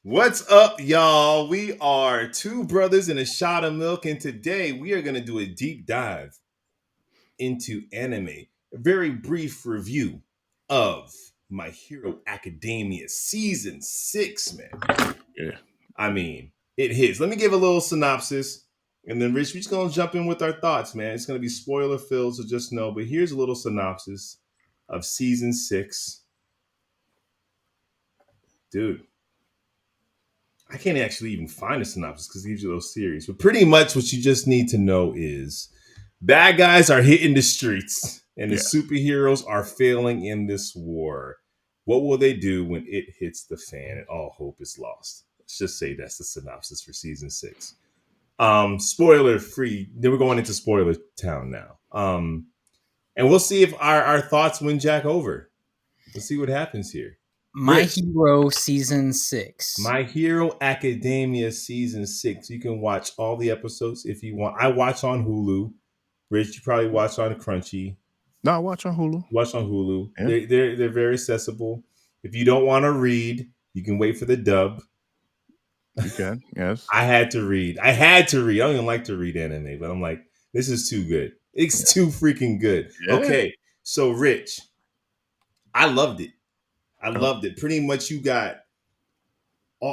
What's up, y'all? We are two brothers and a shot of milk, and today we are going to do a deep dive into anime. A very brief review of My Hero Academia Season 6, man. Yeah. I mean, it hits. Let me give a little synopsis, and then Rich, we're just going to jump in with our thoughts, man. It's going to be spoiler filled, so just know. But here's a little synopsis of Season 6. Dude, I can't actually even find a synopsis because it gives you those series. But pretty much what you just need to know is bad guys are hitting the streets and the Yeah. superheroes are failing in this war. What will they do when it hits the fan and all hope is lost? Let's just say that's the synopsis for season 6. Spoiler free. Then we're going into spoiler town now. And we'll see if our thoughts win Jack over. Let's see what happens here. My Rich, Hero Season 6. My Hero Academia Season 6. You can watch all the episodes if you want. I watch on Hulu. Rich, you probably watch on Crunchy. No, I watch on Hulu. Watch on Hulu. Yeah. They're very accessible. If you don't want to read, you can wait for the dub. You can, yes. I had to read. I don't even like to read anime, but I'm like, this is too good. It's too freaking good. Yeah. Okay, so Rich, I loved it. I Oh. loved it. Pretty much you got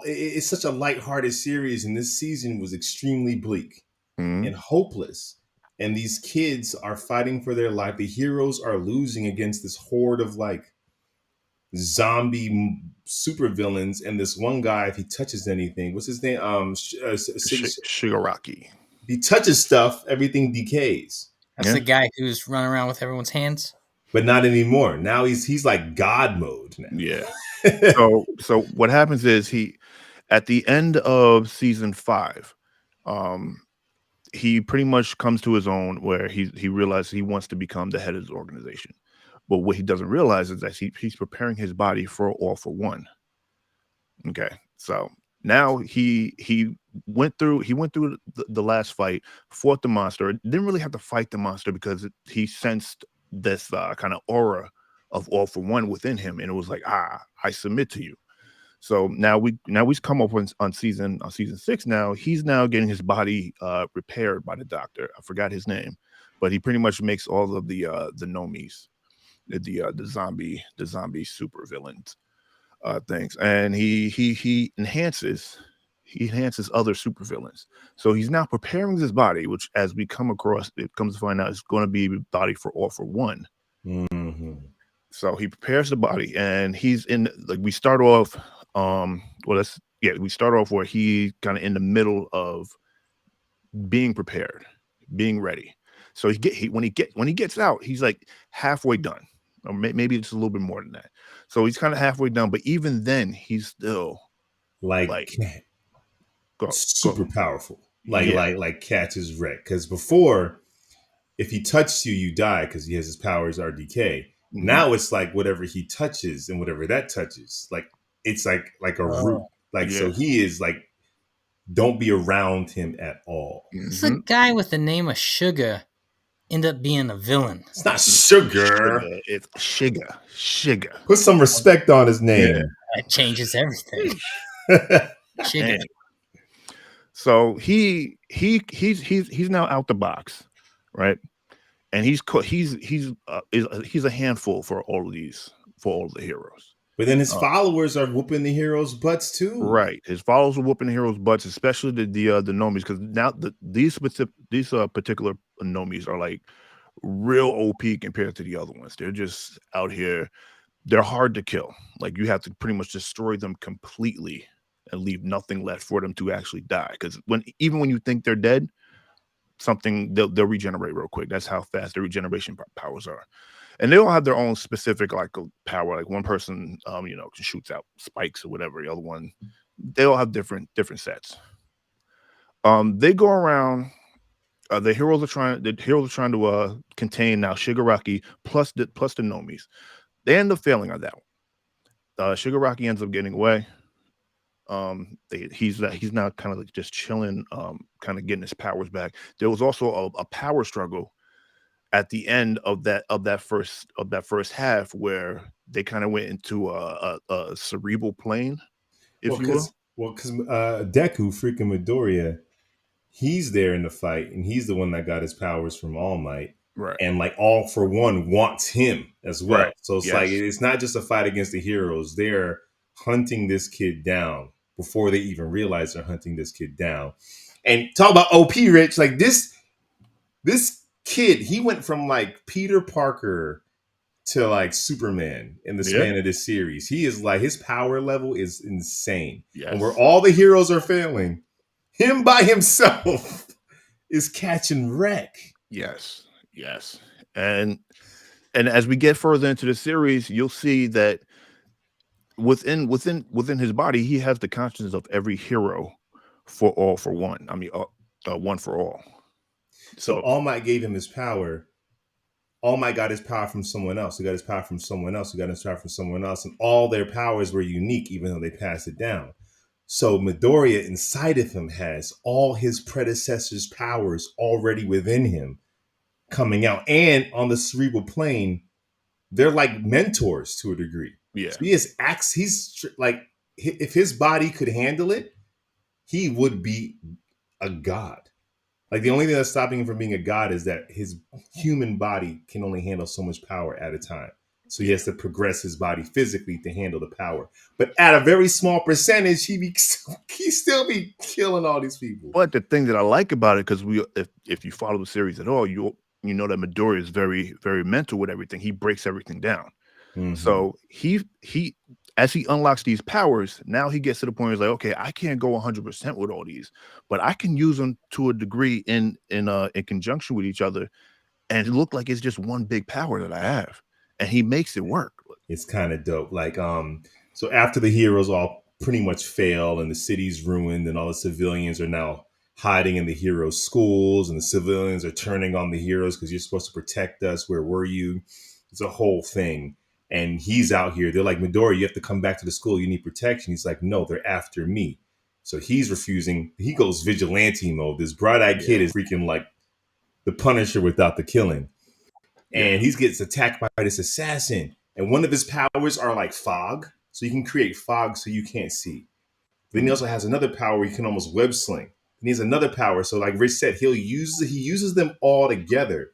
it's such a lighthearted series, and this season was extremely bleak Mhm. and hopeless. And these kids are fighting for their life. The heroes are losing against this horde of like zombie supervillains. And this one guy, if he touches anything, what's his name? Shigaraki. If he touches stuff, everything decays. That's Yeah. the guy who's running around with everyone's hands. But not anymore. Now he's like God mode now. Yeah. So what happens is he, at the end of season 5, he pretty much comes to his own where he realizes he wants to become the head of his organization. But what he doesn't realize is that he's preparing his body for All for One. Okay, so now he went through the last fight, fought the monster. Didn't really have to fight the monster because he sensed this kind of aura of All for One within him, and it was like, I submit to you. So now we've come up on season 6. Now he's now getting his body repaired by the doctor. I forgot his name, but he pretty much makes all of the nomies, the zombie super villains things, and he enhances other supervillains. So he's now preparing his body, which, as we come across, it comes to find out, is going to be body for All for One. Mm-hmm. So he prepares the body, and he's in, like, we start off, we start off where he kind of in the middle of being prepared, being ready. So when he gets out, he's like halfway done, or maybe it's a little bit more than that. So he's kind of halfway done, but even then, he's still Like go super powerful. Yeah. Like Cat's wreck. Because before, if he touched you, you die because he has his powers are decay. Mhm. Now it's like whatever he touches and whatever that touches, like it's like a root. Like so Yeah. he is like, don't be around him at all. It's a guy with the name of Sugar end up being a villain. It's not sugar. It's Shiga. Put some respect on his name. That changes everything. Sugar. And so he's now out the box, right? And he's a handful for all of the heroes. But then his followers are whooping the heroes' butts too. Right, his followers are whooping the heroes' butts, especially the nomies, because now these particular nomies are like real OP compared to the other ones. They're just out here. They're hard to kill. Like, you have to pretty much destroy them completely and leave nothing left for them to actually die. Because even when you think they're dead, they'll regenerate real quick. That's how fast their regeneration powers are. And they all have their own specific like power. Like one person, shoots out spikes or whatever. The other one, they all have different sets. They go around. The heroes are trying to contain now Shigaraki plus the nomies. They end up failing on that one. Shigaraki ends up getting away. He's now kind of like just chilling, kind of getting his powers back. There was also a power struggle at the end of that first half, where they kind of went into a cerebral plane, if you will. Well, because Deku, freaking Midoriya, he's there in the fight, and he's the one that got his powers from All Might. Right. And like All for One wants him as well. Right. So it's like Yes. it's not just a fight against the heroes. They're hunting this kid down before they even realize they're hunting this kid down. And talk about OP Rich, like this kid, he went from like Peter Parker to like Superman in the Yeah. span of this series. He is like his power level is insane. And where Yes. all the heroes are failing, him by himself is catching wreck. Yes. Yes. And as we get further into the series, you'll see that within his body, he has the consciousness of every hero for all for one. I mean, one for all. So So All Might gave him his power. All Might got his power from someone else. He got his power from someone else. He got his power from someone else. And all their powers were unique, even though they passed it down. So Midoriya inside of him has all his predecessors' powers already within him coming out. And on the cerebral plane, they're like mentors to a degree. yeah, So he has acts. He's like, if his body could handle it, he would be a god. Like the only thing that's stopping him from being a god is that his human body can only handle so much power at a time. So he has to progress his body physically to handle the power. But at a very small percentage, he still be killing all these people. but the thing that I like about it, because if you follow the series at all, you know that Midoriya is very very mental with everything. He breaks everything down. Mm-hmm. So he as he unlocks these powers, now he gets to the point where he's like, okay, I can't go 100% with all these, but I can use them to a degree in conjunction with each other, and it look like it's just one big power that I have, and he makes it work. It's kind of dope. Like, so after the heroes all pretty much fail and the city's ruined and all the civilians are now hiding in the heroes' schools and the civilians are turning on the heroes because you're supposed to protect us. Where were you? It's a whole thing. And he's out here. They're like, Midori, you have to come back to the school. You need protection. He's like, no, they're after me. So he's refusing. He goes vigilante mode. This bright-eyed kid is freaking like the Punisher without the killing. And he gets attacked by this assassin. And one of his powers are like fog. So you can create fog so you can't see. Then he also has another power where you can almost web sling. And he has another power. So like Rich said, he uses them all together.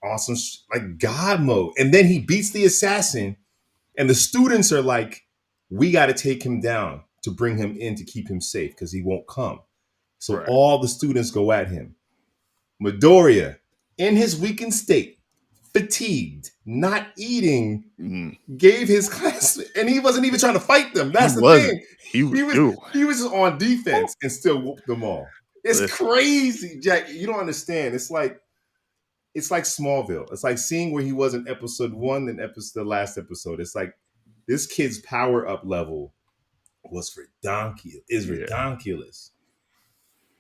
Awesome, like God mode. And then he beats the assassin. And the students are like, we got to take him down to bring him in to keep him safe because he won't come. So all the students go at him. Midoriya, in his weakened state, fatigued, not eating, gave his class, and he wasn't even trying to fight them. That's the thing. He was just on defense and still whooped them all. It's crazy, Jack. You don't understand. It's like Smallville. It's like seeing where he was in episode 1 and the last episode. It's like this kid's power up level was ridiculous. Ridiculous.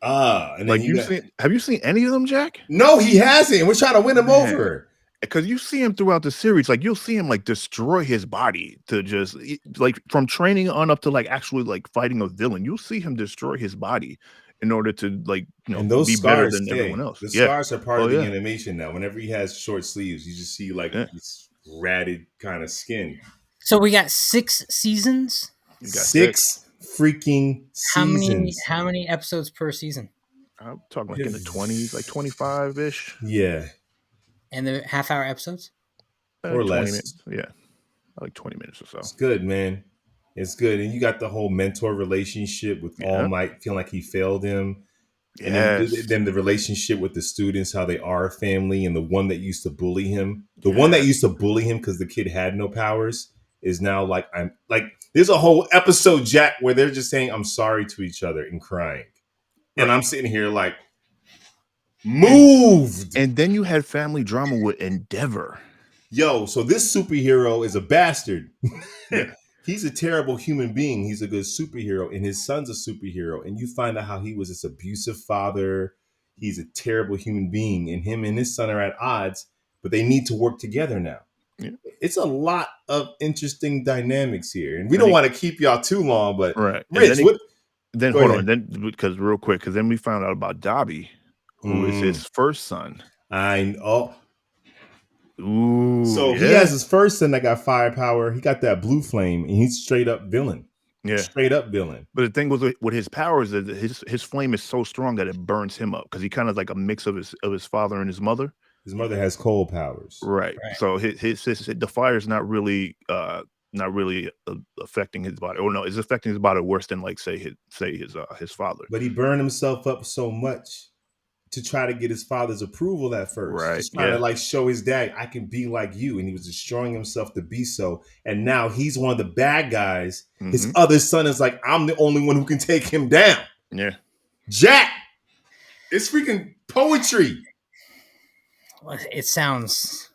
And like then have you seen any of them, Jack? No, he hasn't. We're trying to win him over. Because you see him throughout the series, like you'll see him like destroy his body to just like from training on up to like actually like fighting a villain. You'll see him destroy his body in order to like and those be scars better than everyone else. The scars are part of the animation now. Whenever he has short sleeves, you just see like this ratted kind of skin. So we got 6 seasons. You got 6 freaking seasons. How many episodes per season? I'm talking like in the 20s, like 25-ish. Yeah. And the half-hour episodes? Or 20 less. Minutes. Yeah. Like 20 minutes or so. It's good, man. It's good. And you got the whole mentor relationship with All Might, feeling like he failed him. And then the relationship with the students, how they are a family, and the one that used to bully him. The one that used to bully him because the kid had no powers is now like, there's a whole episode, Jack, where they're just saying, I'm sorry to each other and crying. And I'm sitting here like, moved. And then you had family drama with Endeavor. Yo, so this superhero is a bastard. He's a terrible human being. He's a good superhero, and his son's a superhero. And you find out how he was this abusive father. He's a terrible human being, and him and his son are at odds, but they need to work together now. Yeah. It's a lot of interesting dynamics here, and we don't want to keep y'all too long, but Rich, then hold on, then because real quick, because then we found out about Dobby, who is his first son. I know. Ooh, so he has his first son that got firepower. He got that blue flame, and he's straight up villain. Yeah. Straight up villain. But the thing was with his powers is that his flame is so strong that it burns him up because he kind of like a mix of his father and his mother. His mother has cold powers. Right. So the fire is not really affecting his body. Or no, it's affecting his body worse than like say his father. But he burned himself up so much to try to get his father's approval at first. Right. Just trying to like show his dad, I can be like you. And he was destroying himself to be so. And now he's one of the bad guys. Mm-hmm. His other son is like, I'm the only one who can take him down. Yeah. Jack, it's freaking poetry. It sounds...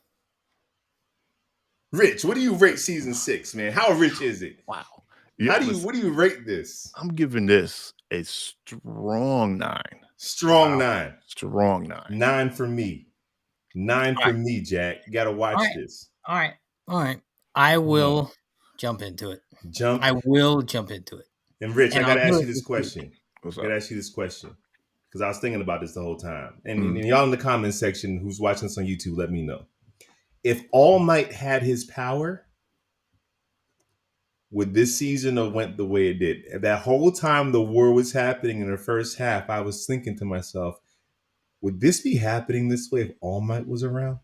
Rich, what do you rate season 6, man? How rich is it? Wow. Yeah, what do you rate this? I'm giving this a strong 9. Strong 9. Strong 9. 9 for me. 9 for me, Jack. You got to watch this. All right. I will jump into it. I will jump into it. And Rich, I got to ask you this question. What's I up? got to ask you this question because I was thinking about this the whole time. And y'all in the comment section who's watching this on YouTube, let me know. If All Might had his power, would this season have went the way it did? That whole time the war was happening in the first half, I was thinking to myself, would this be happening this way if All Might was around?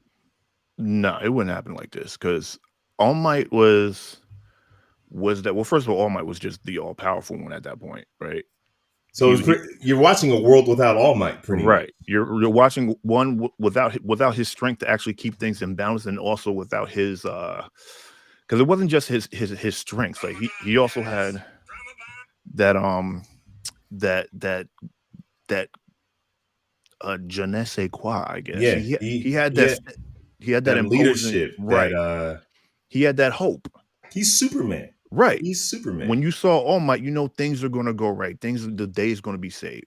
No, it wouldn't happen like this because All Might was that. Well, first of all Might was just the all powerful one at that point, right? So you're watching a world without All Might, pretty right. much. You're watching one without his strength to actually keep things in balance, and also without his because it wasn't just his strengths. Like he also had that je ne sais quoi, I guess. Yeah, he had that leadership, right? He had that hope. He's Superman, right? He's Superman. When you saw All Might, you know things are gonna go right. The day is gonna be saved.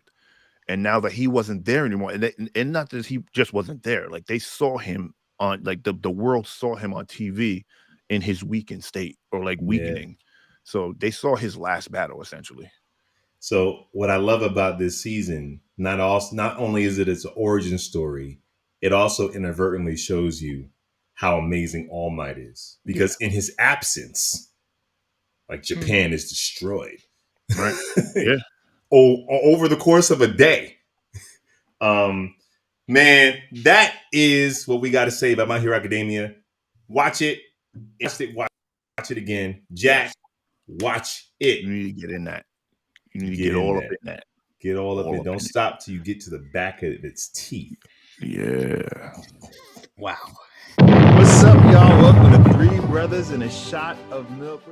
And now that he wasn't there anymore, and not that he just wasn't there, like they saw him on, like the world saw him on TV in his weakened state or like weakening. Yeah. So they saw his last battle essentially. So what I love about this season, not only is it its origin story, it also inadvertently shows you how amazing All Might is. Because in his absence, like Japan is destroyed. Right. Yeah. Over the course of a day. Man, that is what we got to say about My Hero Academia. Watch it. Watch it again. Jack, watch it. You need to get in that. You need to get all up in that. Get all up in it. Don't stop till you get to the back of its teeth. Yeah. Wow. What's up, y'all? Welcome to Three Brothers and a Shot of Milk.